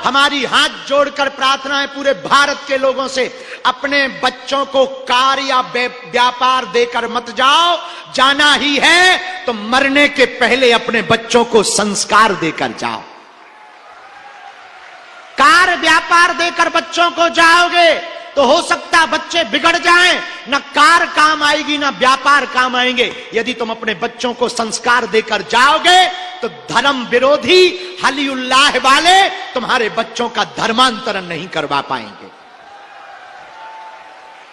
हमारी हाथ जोड़कर प्रार्थना है पूरे भारत के लोगों से, अपने बच्चों को कार या व्यापार देकर मत जाओ। जाना ही है तो मरने के पहले अपने बच्चों को संस्कार देकर जाओ। कार व्यापार देकर बच्चों को जाओगे तो हो सकता बच्चे बिगड़ जाएं, न कार काम आएगी न व्यापार काम आएंगे। यदि तुम अपने बच्चों को संस्कार देकर जाओगे तो धर्म विरोधी हली उल्लाह वाले तुम्हारे बच्चों का धर्मांतरण नहीं करवा पाएंगे।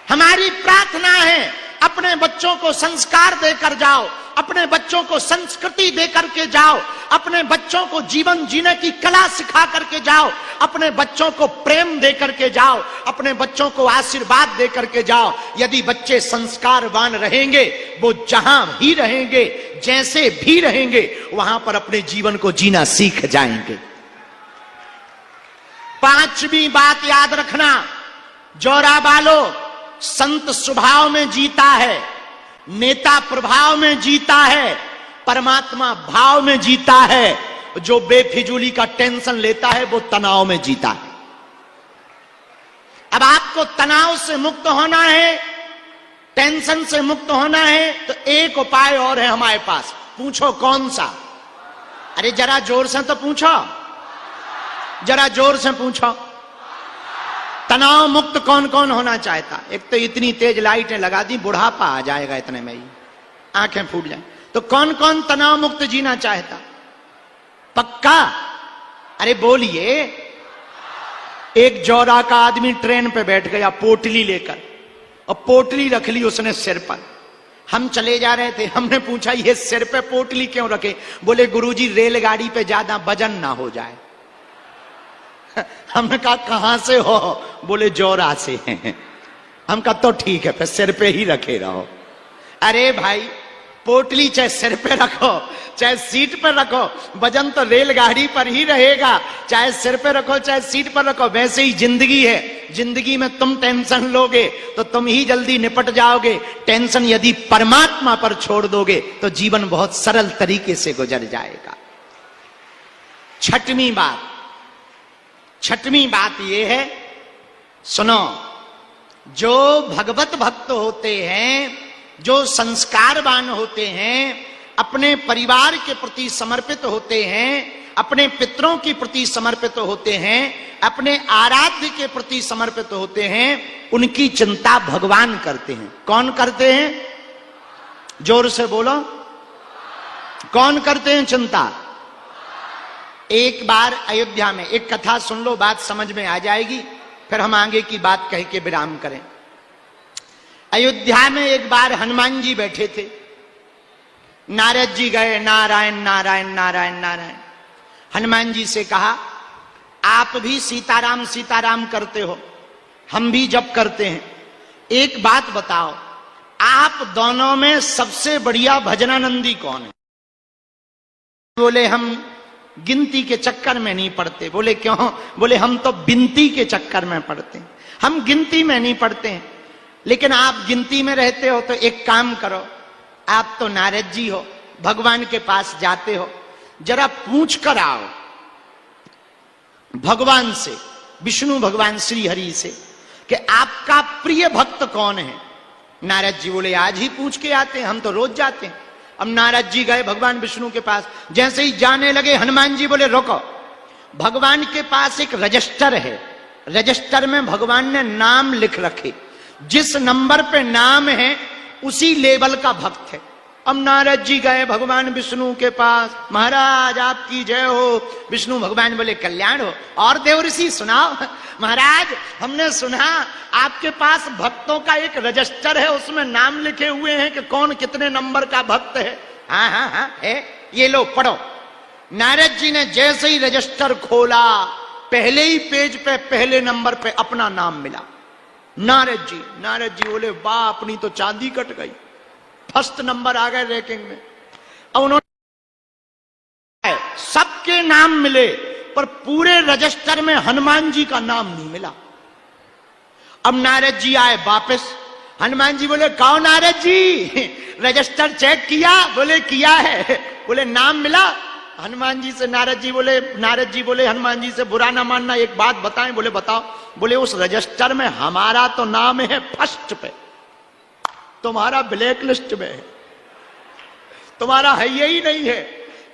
हमारी प्रार्थना है अपने बच्चों को संस्कार देकर जाओ, अपने बच्चों को संस्कृति देकर के जाओ, अपने बच्चों को जीवन जीने की कला सिखा करके जाओ, अपने बच्चों को प्रेम देकर के जाओ, अपने बच्चों को आशीर्वाद देकर के जाओ। यदि बच्चे संस्कारवान रहेंगे, वो जहां भी रहेंगे, जैसे भी रहेंगे, वहां पर अपने जीवन को जीना सीख जाएंगे। पांचवी बात याद रखना, जोरा बालो संत स्वभाव में जीता है, नेता प्रभाव में जीता है, परमात्मा भाव में जीता है। जो बेफिजूली का टेंशन लेता है वो तनाव में जीता है। अब आपको तनाव से मुक्त होना है, टेंशन से मुक्त होना है, तो एक उपाय और है हमारे पास। पूछो कौन सा? अरे जरा जोर से तो पूछो, जरा जोर से पूछो। तनाव मुक्त कौन कौन होना चाहता? एक तो इतनी तेज लाइटें लगा दी, बुढ़ापा आ जाएगा इतने में ही, आंखें फूट जाए। तो कौन कौन तनाव मुक्त जीना चाहता? पक्का? अरे बोलिए। एक जौरा का आदमी ट्रेन पे बैठ गया पोटली लेकर, और पोटली रख ली उसने सिर पर। हम चले जा रहे थे, हमने पूछा ये सिर पे पोटली क्यों रखे? बोले गुरुजी रेलगाड़ी पे ज्यादा वजन ना हो जाए। हमने कहा कहां से हो? बोले जौरा से। हम कहा तो ठीक है, फिर सिर पे ही रखे रहो। अरे भाई, पोटली चाहे सिर पे रखो चाहे सीट पर रखो, वजन तो रेलगाड़ी पर ही रहेगा। चाहे सिर पे रखो चाहे सीट पर रखो, वैसे ही जिंदगी है। जिंदगी में तुम टेंशन लोगे तो तुम ही जल्दी निपट जाओगे। टेंशन यदि परमात्मा पर छोड़ दोगे तो जीवन बहुत सरल तरीके से गुजर जाएगा। छठवीं बात यह है, सुनो, जो भगवत भक्त होते हैं, जो संस्कारवान होते हैं, अपने परिवार के प्रति समर्पित होते हैं, अपने पितरों के प्रति समर्पित होते हैं, अपने आराध्य के प्रति समर्पित होते हैं, उनकी चिंता भगवान करते हैं। कौन करते हैं? जोर से बोलो, कौन करते हैं चिंता? एक बार अयोध्या में एक कथा सुन लो, बात समझ में आ जाएगी, फिर हम आगे की बात कह के विराम करें। अयोध्या में एक बार हनुमान जी बैठे थे, नारद जी गए, नारायण नारायण नारायण नारायण। हनुमान जी से कहा, आप भी सीताराम सीताराम करते हो, हम भी जप करते हैं, एक बात बताओ, आप दोनों में सबसे बढ़िया भजनानंदी कौन है? बोले हम गिनती के चक्कर में नहीं पढ़ते। बोले क्यों? बोले हम तो बिनती के चक्कर में पढ़ते हैं, हम गिनती में नहीं पढ़ते हैं। लेकिन आप गिनती में रहते हो तो एक काम करो, आप तो नारद जी हो, भगवान के पास जाते हो, जरा पूछ कर आओ भगवान से, विष्णु भगवान श्री हरि से, कि आपका प्रिय भक्त कौन है। नारद जी बोले आज ही पूछ के आते हैं, हम तो रोज जाते हैं। अब नारद जी गए भगवान विष्णु के पास, जैसे ही जाने लगे हनुमान जी बोले रोको, भगवान के पास एक रजिस्टर है, रजिस्टर में भगवान ने नाम लिख रखे, जिस नंबर पे नाम है उसी लेवल का भक्त है। अब नारद जी गए भगवान विष्णु के पास, महाराज आपकी जय हो। विष्णु भगवान बोले कल्याण हो। और देवऋषि सुनाओ। महाराज हमने सुना आपके पास भक्तों का एक रजिस्टर है, उसमें नाम लिखे हुए हैं कि कौन कितने नंबर का भक्त है। हाँ हाँ हाँ है, ये लो पढ़ो। नारद जी ने जैसे ही रजिस्टर खोला, पहले ही पेज पे पहले नंबर पे अपना नाम मिला। नारद जी बोले वाह, अपनी तो चांदी कट गई, फर्स्ट नंबर आ गए रैंकिंग में। अब उन्होंने सबके नाम मिले, पर पूरे रजिस्टर में हनुमान जी का नाम नहीं मिला। अब नारद जी आए वापस, हनुमान जी बोले कौन नारद जी, रजिस्टर चेक किया? बोले किया है। बोले नाम मिला? हनुमान जी से नारद जी बोले हनुमान जी से बुरा ना मानना, एक बात बताएं। बोले बताओ। बोले उस रजिस्टर में हमारा तो नाम है फर्स्ट पे, तुम्हारा ब्लैक लिस्ट में है, तुम्हारा है यही नहीं है।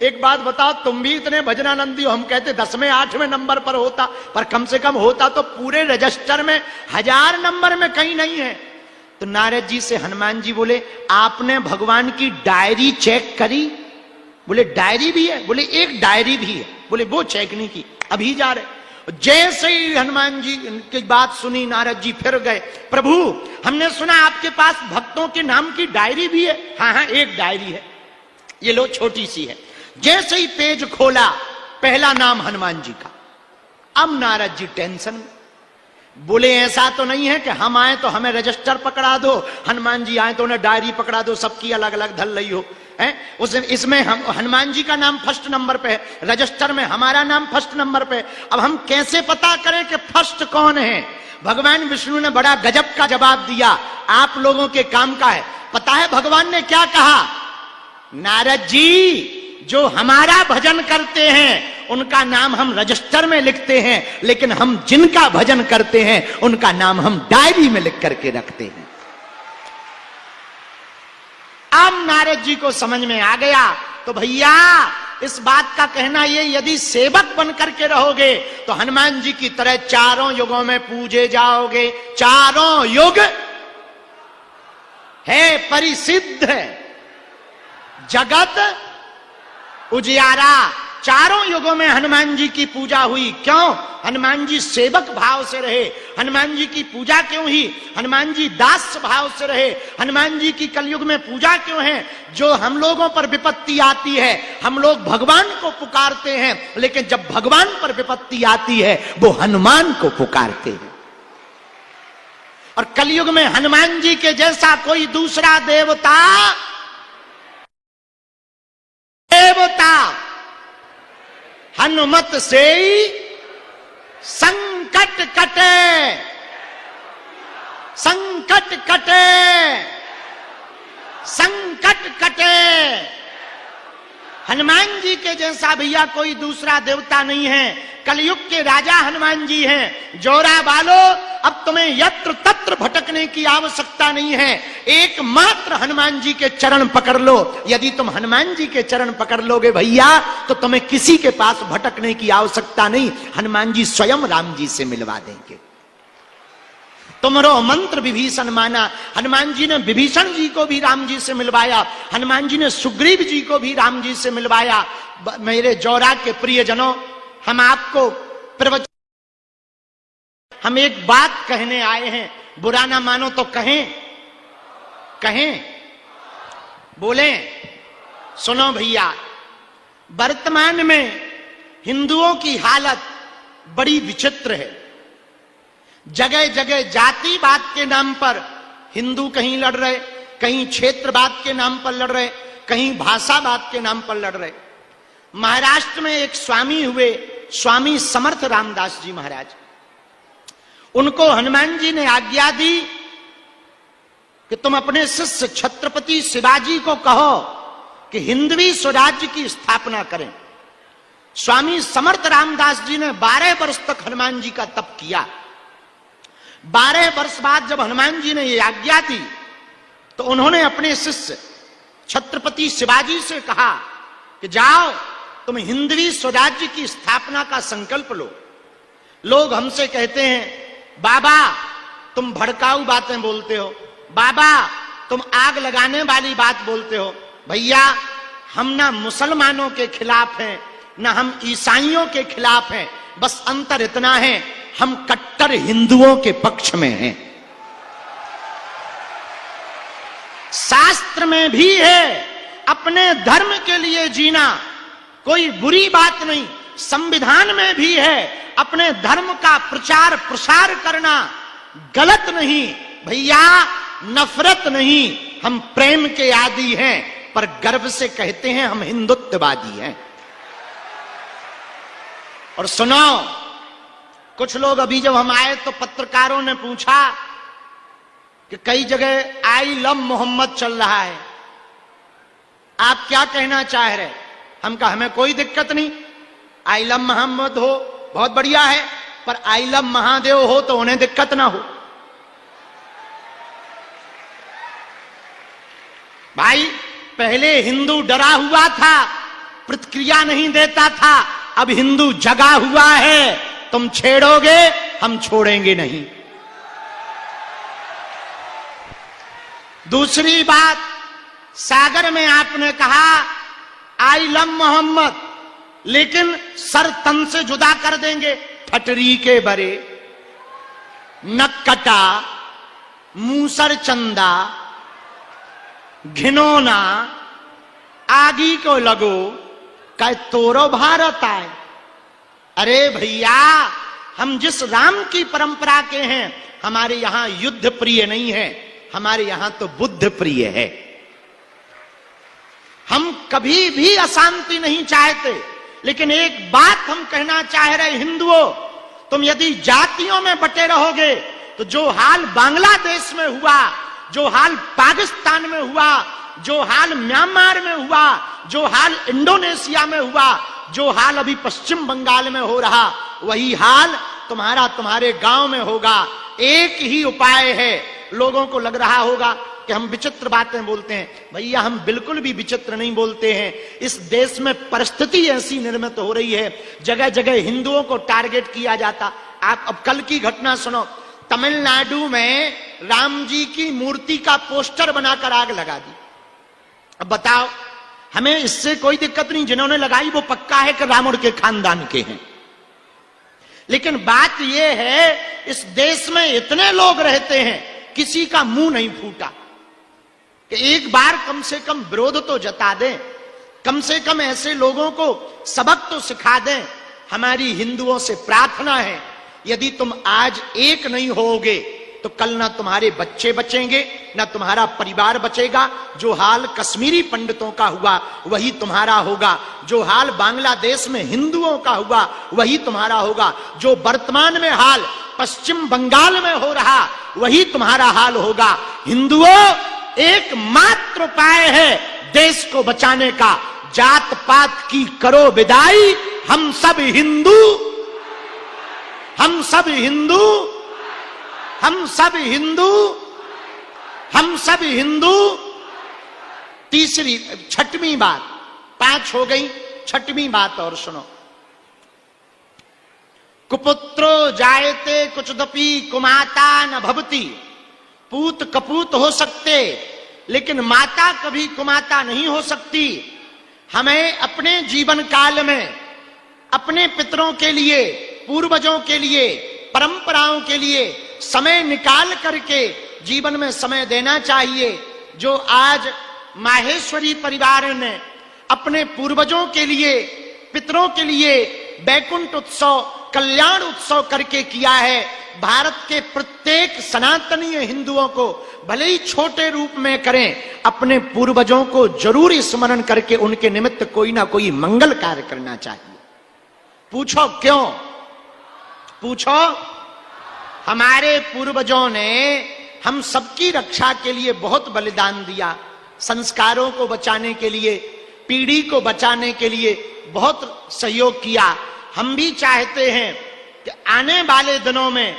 एक बात बताओ, तुम भी इतने भजनानंदी हो, हम कहते 10वें 8वें नंबर पर होता, पर कम से कम होता तो पूरे रजिस्टर में 1000 नंबर में कहीं नहीं है। तो नारद जी से हनुमान जी बोले आपने भगवान की डायरी चेक करी? बोले डायरी भी है। बोले एक डायरी भी है। बोले वो चेक नहीं की, अभी जा रहे। जैसे ही हनुमान जी की बात सुनी, नारद जी फिर गए। प्रभु हमने सुना आपके पास भक्तों के नाम की डायरी भी है। हाँ हाँ एक डायरी है, ये लो छोटी सी है। जैसे ही पेज खोला, पहला नाम हनुमान जी का। अब नारद जी टेंशन में। बोले ऐसा तो नहीं है कि हम आए तो हमें रजिस्टर पकड़ा दो, हनुमान जी आए तो उन्हें डायरी पकड़ा दो, सबकी अलग अलग धल रही हो है? इसमें हम हनुमान जी का नाम फर्स्ट नंबर पे है, रजिस्टर में हमारा नाम फर्स्ट नंबर पे। अब हम कैसे पता करें कि फर्स्ट कौन है? भगवान विष्णु ने बड़ा गजब का जवाब दिया, आप लोगों के काम का है। पता है भगवान ने क्या कहा? नारद जी जो हमारा भजन करते हैं उनका नाम हम रजिस्टर में लिखते हैं, लेकिन हम जिनका भजन करते हैं उनका नाम हम डायरी में लिख करके रखते हैं। अब नारद जी को समझ में आ गया। तो भैया इस बात का कहना ये, यदि सेवक बन करके रहोगे तो हनुमान जी की तरह चारों युगों में पूजे जाओगे। चारों युग है परिसिद्ध जगत उजियारा। चारों युगों में हनुमान जी की पूजा हुई। क्यों? हनुमान जी सेवक भाव से रहे। हनुमान जी की पूजा क्यों हुई? हनुमान जी दास भाव से रहे। हनुमान जी की कलयुग में पूजा क्यों है? जो हम लोगों पर विपत्ति आती है हम लोग भगवान को पुकारते हैं, लेकिन जब भगवान पर विपत्ति आती है वो हनुमान को पुकारते हैं। और कलयुग में हनुमान जी के जैसा कोई दूसरा देवता हनुमत से संकट कटे, संकट कटे, संकट कटे। हनुमान जी के जैसा भैया कोई दूसरा देवता नहीं है। कलयुग के राजा हनुमान जी हैं। जोरा बालो, अब तुम्हें यत्र तत्र भटकने की आवश्यकता नहीं है, एकमात्र हनुमान जी के चरण पकड़ लो। यदि तुम हनुमान जी के चरण पकड़ लोगे भैया तो तुम्हें किसी के पास भटकने की आवश्यकता नहीं, हनुमान जी स्वयं राम जी से मिलवा देंगे। तुमरो मंत्र विभीषण माना। हनुमान जी ने विभीषण जी को भी राम जी से मिलवाया, हनुमान जी ने सुग्रीव जी को भी राम जी से मिलवाया। मेरे जौरा के प्रियजनों, हम आपको प्रवचन, हम एक बात कहने आए हैं, बुरा ना मानो तो कहें, कहें, बोले। सुनो भैया, वर्तमान में हिंदुओं की हालत बड़ी विचित्र है। जगह जगह जातिवाद के नाम पर हिंदू कहीं लड़ रहे, कहीं क्षेत्रवाद के नाम पर लड़ रहे, कहीं भाषावाद के नाम पर लड़ रहे। महाराष्ट्र में एक स्वामी हुए, स्वामी समर्थ रामदास जी महाराज। उनको हनुमान जी ने आज्ञा दी कि तुम अपने शिष्य छत्रपति शिवाजी को कहो कि हिंदवी स्वराज्य की स्थापना करें। स्वामी समर्थ रामदास जी ने 12 वर्ष तक हनुमान जी का तप किया। 12 वर्ष बाद जब हनुमान जी ने यह आज्ञा दी तो उन्होंने अपने शिष्य छत्रपति शिवाजी से कहा कि जाओ तुम हिंदवी स्वराज्य की स्थापना का संकल्प लो। लोग हमसे कहते हैं बाबा तुम भड़काऊ बातें बोलते हो, बाबा तुम आग लगाने वाली बात बोलते हो। भैया हम ना मुसलमानों के खिलाफ हैं ना हम ईसाइयों के खिलाफ हैं, बस अंतर इतना है हम कट्टर हिंदुओं के पक्ष में हैं। शास्त्र में भी है अपने धर्म के लिए जीना कोई बुरी बात नहीं, संविधान में भी है अपने धर्म का प्रचार प्रसार करना गलत नहीं। भैया नफरत नहीं, हम प्रेम के आदी हैं, पर गर्व से कहते हैं हम हिंदुत्ववादी हैं। और सुनो, कुछ लोग अभी जब हम आए तो पत्रकारों ने पूछा कि कई जगह आई लव मोहम्मद चल रहा है, आप क्या कहना चाह रहे? हम कहा हमें कोई दिक्कत नहीं, आई लव मोहम्मद हो बहुत बढ़िया है, पर आई लव महादेव हो तो उन्हें दिक्कत ना हो। भाई पहले हिंदू डरा हुआ था, प्रतिक्रिया नहीं देता था, अब हिंदू जगा हुआ है, तुम छेड़ोगे हम छोड़ेंगे नहीं। दूसरी बात, सागर में आपने कहा आई लव मोहम्मद, लेकिन सर तन से जुदा कर देंगे, ठटरी के बरे, नक्कटा, मूसर चंदा, घिनौना, आगी को लगो, कह तोरो भारत आए। अरे भैया, हम जिस राम की परंपरा के हैं, हमारे यहां युद्ध प्रिय नहीं है, हमारे यहां तो बुद्ध प्रिय है। हम कभी भी अशांति नहीं चाहते, लेकिन एक बात हम कहना चाह रहे हिंदुओं, तुम यदि जातियों में बटे रहोगे तो जो हाल बांग्लादेश में हुआ, जो हाल पाकिस्तान में हुआ, जो हाल म्यांमार में हुआ, जो हाल इंडोनेशिया में हुआ, जो हाल अभी पश्चिम बंगाल में हो रहा, वही हाल तुम्हारे गांव में होगा। एक ही उपाय है। लोगों को लग रहा होगा कि हम विचित्र बातें बोलते हैं, भैया हम बिल्कुल भी विचित्र नहीं बोलते हैं। इस देश में परिस्थिति ऐसी निर्मित हो रही है, जगह जगह हिंदुओं को टारगेट किया जाता। आप अब कल की घटना सुनो, तमिलनाडु में राम जी की मूर्ति का पोस्टर बनाकर आग लगा दी। अब बताओ, हमें इससे कोई दिक्कत नहीं, जिन्होंने लगाई वो पक्का है कि रावण के खानदान के हैं, लेकिन बात यह है इस देश में इतने लोग रहते हैं, किसी का मुंह नहीं फूटा कि एक बार कम से कम विरोध तो जता दें, कम से कम ऐसे लोगों को सबक तो सिखा दें। हमारी हिंदुओं से प्रार्थना है, यदि तुम आज एक नहीं होगे तो कल ना तुम्हारे बच्चे बचेंगे, ना तुम्हारा परिवार बचेगा। जो हाल कश्मीरी पंडितों का हुआ वही तुम्हारा होगा, जो हाल बांग्लादेश में हिंदुओं का हुआ वही तुम्हारा होगा, जो वर्तमान में हाल पश्चिम बंगाल में हो रहा वही तुम्हारा हाल होगा। हिंदुओं, एकमात्र उपाय है देश को बचाने का, जात पात की करो विदाई, हम सब हिंदू, हम सब हिंदू, हम सब हिंदू, हम सब हिंदू। तीसरी, छठवीं बात, 5 हो गई, छठवीं बात और सुनो। कुपुत्रो जायते कुचदपि कुमाता न भवति। पूत कपूत हो सकते, लेकिन माता कभी कुमाता नहीं हो सकती। हमें अपने जीवन काल में अपने पितरों के लिए, पूर्वजों के लिए, परंपराओं के लिए समय निकाल करके जीवन में समय देना चाहिए। जो आज माहेश्वरी परिवार ने अपने पूर्वजों के लिए, पितरों के लिए बैकुंठ उत्सव, कल्याण उत्सव करके किया है, भारत के प्रत्येक सनातनीय हिंदुओं को भले ही छोटे रूप में करें, अपने पूर्वजों को जरूर स्मरण करके उनके निमित्त कोई ना कोई मंगल कार्य करना चाहिए। पूछो क्यों? पूछो। हमारे पूर्वजों ने हम सबकी रक्षा के लिए बहुत बलिदान दिया, संस्कारों को बचाने के लिए, पीढ़ी को बचाने के लिए बहुत सहयोग किया। हम भी चाहते हैं कि आने वाले दिनों में,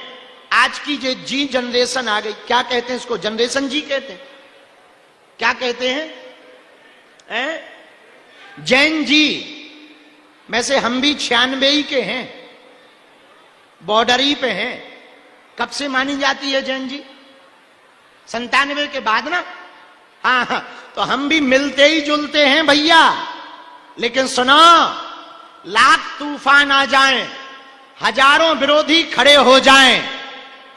आज की जो जी जनरेशन आ गई, क्या कहते हैं इसको, जनरेशन जी कहते हैं, क्या कहते हैं, जैन जी। वैसे हम भी 96 ही के हैं, बॉर्डर ही पे हैं। कब से मानी जाती है जैन जी? 97 के बाद ना। हाँ, तो हम भी मिलते ही जुलते हैं भैया। लेकिन सुनो, लाख तूफान आ जाएं, हजारों विरोधी खड़े हो जाएं,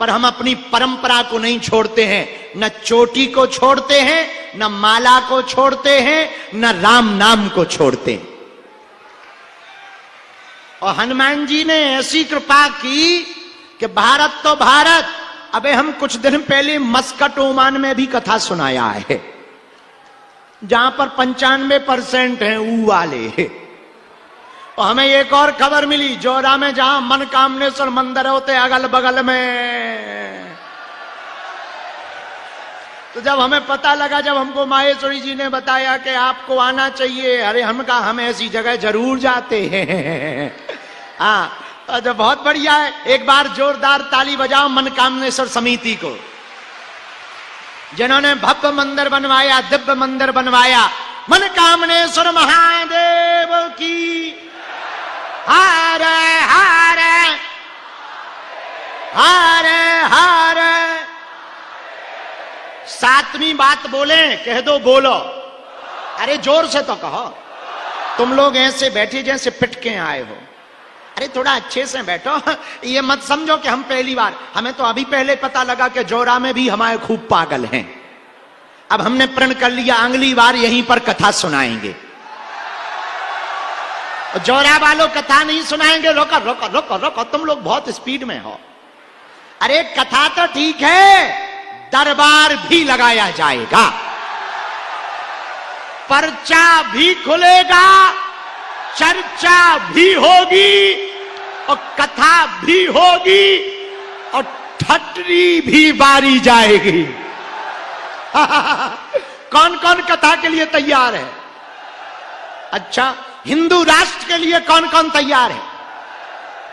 पर हम अपनी परंपरा को नहीं छोड़ते हैं। न चोटी को छोड़ते हैं, न माला को छोड़ते हैं, न राम नाम को छोड़ते हैं। और हनुमान जी ने ऐसी कृपा की कि भारत तो भारत, अबे हम कुछ दिन पहले मस्कट ओमान में भी कथा सुनाया है, जहां पर 95% हैं ऊ वाले। और हमें एक और खबर मिली, जोरा में जहां मनकामनेश्वर मंदिर होते अगल बगल में, तो जब हमें पता लगा, जब हमको माहेश्वरी जी ने बताया कि आपको आना चाहिए, अरे हम कहा हम ऐसी जगह जरूर जाते हैं। हाँ, तो बहुत बढ़िया है। एक बार जोरदार ताली बजाओ मनकामनेश्वर समिति को, जिन्होंने भव्य मंदिर बनवाया, दिव्य मंदिर बनवाया। मनकामनेश्वर महादेव की हारे हारे हारे हारे। सातवीं बात बोले, कह दो बोलो, अरे जोर से तो कहो। तुम लोग ऐसे बैठे जैसे पिटके आए हो। अरे थोड़ा अच्छे से बैठो, ये मत समझो कि हम पहली बार, हमें तो अभी पहले पता लगा कि जोरा में भी हमारे खूब पागल हैं। अब हमने प्रण कर लिया अगली बार यहीं पर कथा सुनाएंगे। जोरा वालों कथा नहीं सुनाएंगे, रोको रोको रोको रोको, तुम लोग बहुत स्पीड में हो। अरे कथा तो ठीक है, दरबार भी लगाया जाएगा, पर्चा भी खुलेगा, चर्चा भी होगी और कथा भी होगी और ठटरी भी बारी जाएगी। कौन कौन कथा के लिए तैयार है? अच्छा, हिंदू राष्ट्र के लिए कौन कौन तैयार है?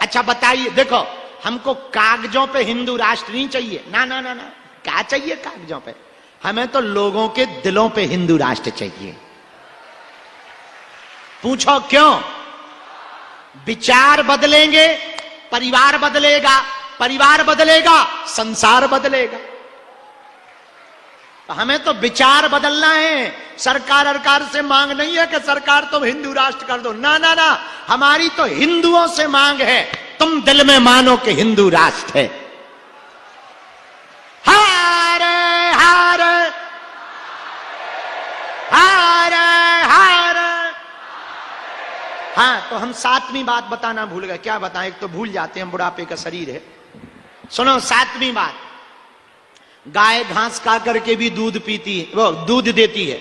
अच्छा बताइए। देखो, हमको कागजों पे हिंदू राष्ट्र नहीं चाहिए, ना ना ना ना, क्या चाहिए कागजों पे? हमें तो लोगों के दिलों पे हिंदू राष्ट्र चाहिए। पूछो क्यों? विचार बदलेंगे, परिवार बदलेगा, परिवार बदलेगा, संसार बदलेगा। हमें तो विचार बदलना है। सरकार से मांग नहीं है कि सरकार तुम हिंदू राष्ट्र कर दो, ना ना ना, हमारी तो हिंदुओं से मांग है, तुम दिल में मानो कि हिंदू राष्ट्र है। हारे हारे हारे हारे। हाँ, तो हम सातवीं बात बताना भूल गए। क्या बताएं? एक तो भूल जाते हैं, बुढ़ापे का शरीर है। सुनो सातवीं बात, गाय घास खा करके भी दूध पीती है, वो दूध देती है।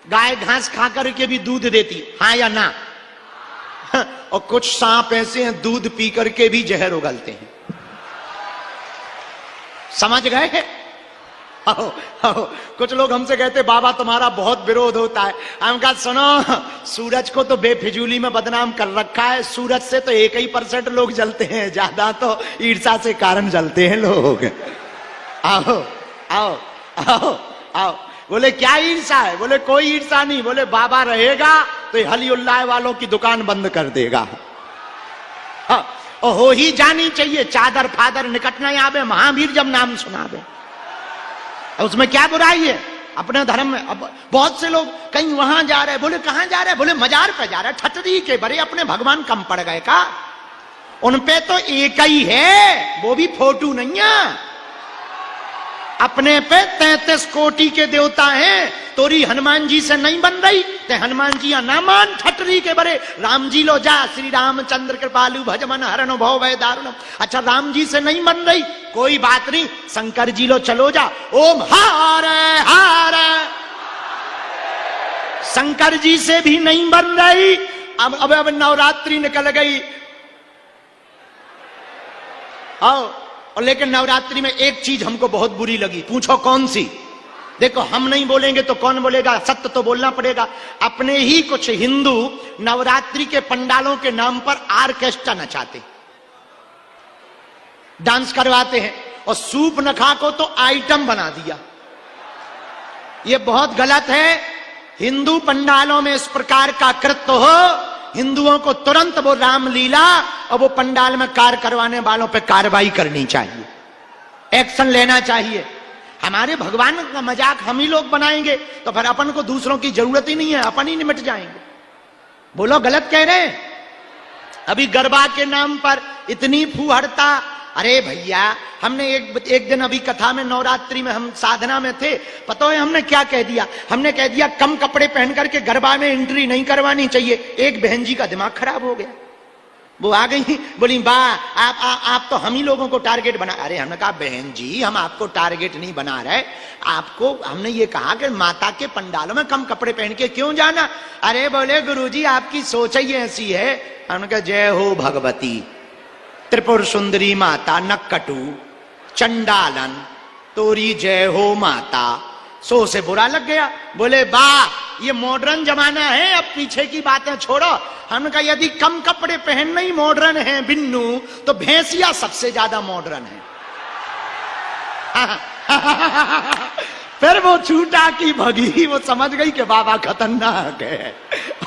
गाय घास खा करके भी दूध देती, हाँ या ना? और कुछ सांप ऐसे हैं दूध पी करके भी जहर उगलते हैं। समझ गए? कुछ लोग हमसे कहते बाबा तुम्हारा बहुत विरोध होता है। हम कहा सुनो, सूरज को तो बेफिजूली में बदनाम कर रखा है। सूरज से तो 1% लोग जलते हैं, ज्यादा तो ईर्षा से कारण जलते हैं लोग। आओ आओ आओ आओ। बोले क्या ईर्षा है? बोले कोई ईर्षा नहीं। बोले बाबा रहेगा तो हलीउल्लाह वालों की दुकान बंद कर देगा। और हो ही जानी चाहिए, चादर फादर निकट न आवे, महावीर जब नाम सुनावे, उसमें क्या बुराई है? अपने धर्म में। अब बहुत से लोग कहीं वहां जा रहे, बोले कहां जा रहे? बोले मजार पे जा रहे। ठटरी के बड़े अपने भगवान कम पड़ गए का? उनपे तो एक ही है, वो भी फोटो नहीं है। अपने पे 33 कोटि के देवता हैं। तोरी हनुमान जी से नहीं बन रही ते हनुमान जी ना मान। ठटरी के बड़े राम जी लो जा, श्री रामचंद्र कृपालु भजमन हरनो भव भय दारुणम। अच्छा, राम जी से नहीं बन रही, कोई बात नहीं, शंकर जी लो चलो जा। ओम हारे हारे। शंकर जी से भी नहीं बन रही। अब नवरात्रि निकल गई। आओ, और लेकिन नवरात्रि में एक चीज हमको बहुत बुरी लगी। पूछो कौन सी? देखो, हम नहीं बोलेंगे तो कौन बोलेगा? सत्य तो बोलना पड़ेगा। अपने ही कुछ हिंदू नवरात्रि के पंडालों के नाम पर आर्केस्ट्रा नचाते, डांस करवाते हैं, और सूप नखा को तो आइटम बना दिया। यह बहुत गलत है। हिंदू पंडालों में इस प्रकार का कृत्य हो, हिंदुओं को तुरंत वो रामलीला और वो पंडाल में कार्य करवाने वालों पे कार्रवाई करनी चाहिए, एक्शन लेना चाहिए। हमारे भगवान का मजाक हम ही लोग बनाएंगे तो फिर अपन को दूसरों की जरूरत ही नहीं है, अपन ही निमट जाएंगे। बोलो गलत कह रहे हैं? अभी गरबा के नाम पर इतनी फूहड़ता। अरे भैया, हमने एक दिन अभी कथा में, नवरात्रि में हम साधना में थे, पता है हमने क्या कह दिया? हमने कह दिया कम कपड़े पहन करके गरबा में एंट्री नहीं करवानी चाहिए। एक बहन जी का दिमाग खराब हो गया, वो आ गई, बोली बा आप तो हम ही लोगों को टारगेट बना। अरे हमने कहा बहन जी, हम आपको टारगेट नहीं बना रहे, आपको हमने ये कहा कि माता के पंडालों में कम कपड़े पहन के क्यों जाना। अरे बोले गुरुजी आपकी सोच ही ऐसी है। हमने कहा जय हो भगवती त्रिपुर सुंदरी माता, नक्कटू, चंडालन, तोरी जय हो माता। सो से बुरा लग गया, बोले वाह ये मॉडर्न जमाना है, अब पीछे की बातें छोड़ो। हमने कहा यदि कम कपड़े पहनना ही मॉडर्न है बिन्नू, तो भैंसिया सबसे ज्यादा मॉडर्न है। फिर वो छूटा की भगी, वो समझ गई कि बाबा खतरनाक है।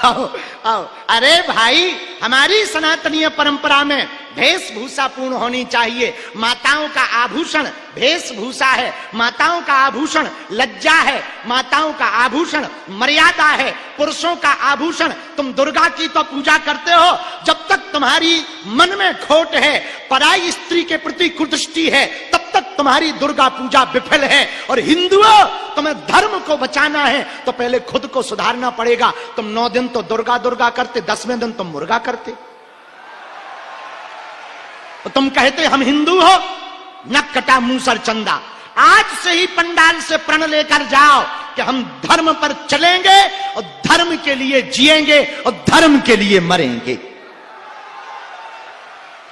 आओ आओ, अरे भाई हमारी सनातनीय परंपरा में वेशभूषा पूर्ण होनी चाहिए। माताओं का आभूषण वेशभूषा है, माताओं का आभूषण लज्जा है, माताओं का आभूषण मर्यादा है, पुरुषों का आभूषण। तुम दुर्गा की तो पूजा करते हो, जब तक तुम्हारी मन में खोट है, पराई स्त्री के प्रति कुदृष्टि है, तब तक तुम्हारी दुर्गा पूजा विफल है। और हिंदुओं, तुम्हें धर्म को बचाना है तो पहले खुद को सुधारना पड़ेगा। तुम 9 दिन तो दुर्गा दुर्गा करते, 10वें दिन तुम मुर्गा करते। तो तुम कहते हम हिंदू हो, नक कटा मूसर चंदा। आज से ही पंडाल से प्रण लेकर जाओ कि हम धर्म पर चलेंगे और धर्म के लिए जिएंगे और धर्म के लिए मरेंगे।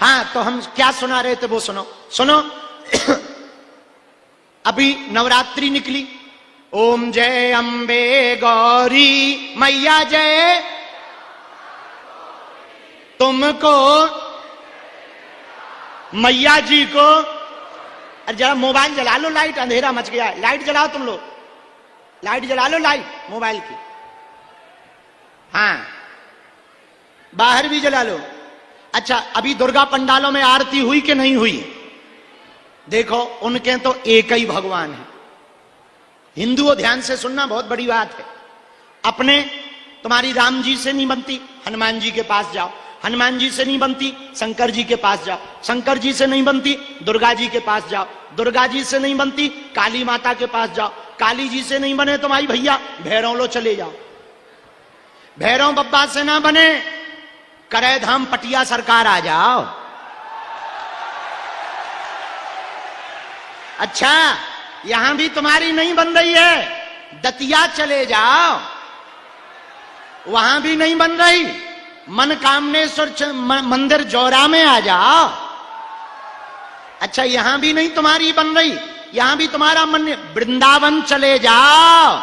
हाँ, तो हम क्या सुना रहे थे वो सुनो सुनो। अभी नवरात्रि निकली, ओम जय अंबे गौरी मैया जय, तुमको मैया जी को। अरे जरा मोबाइल जला लो, लाइट अंधेरा मच गया है, लाइट जलाओ तुम लोग, लाइट जला लो, लाइट मोबाइल की। हाँ, बाहर भी जला लो। अच्छा, अभी दुर्गा पंडालों में आरती हुई कि नहीं हुई? देखो, उनके तो एक ही भगवान है। हिंदुओं ध्यान से सुनना, बहुत बड़ी बात है। अपने तुम्हारी राम जी से नहीं बनती, हनुमान जी के पास जाओ। हनुमान जी से नहीं बनती, शंकर जी के पास जाओ। शंकर जी से नहीं बनती, दुर्गा जी के पास जाओ। दुर्गा जी से नहीं बनती, काली माता के पास जाओ। काली जी से नहीं बने तो भाई भैया भैरव लो चले जाओ। भैरव बब्बा से ना बने, करैधाम पटिया सरकार आ जाओ। अच्छा, यहां भी तुम्हारी नहीं बन रही है, दतिया चले जाओ, वहां भी नहीं बन रही, मनकामनेश्वर मंदिर जौरा में आ जाओ। अच्छा, यहां भी नहीं तुम्हारी बन रही, यहां भी तुम्हारा मन, वृंदावन चले जाओ।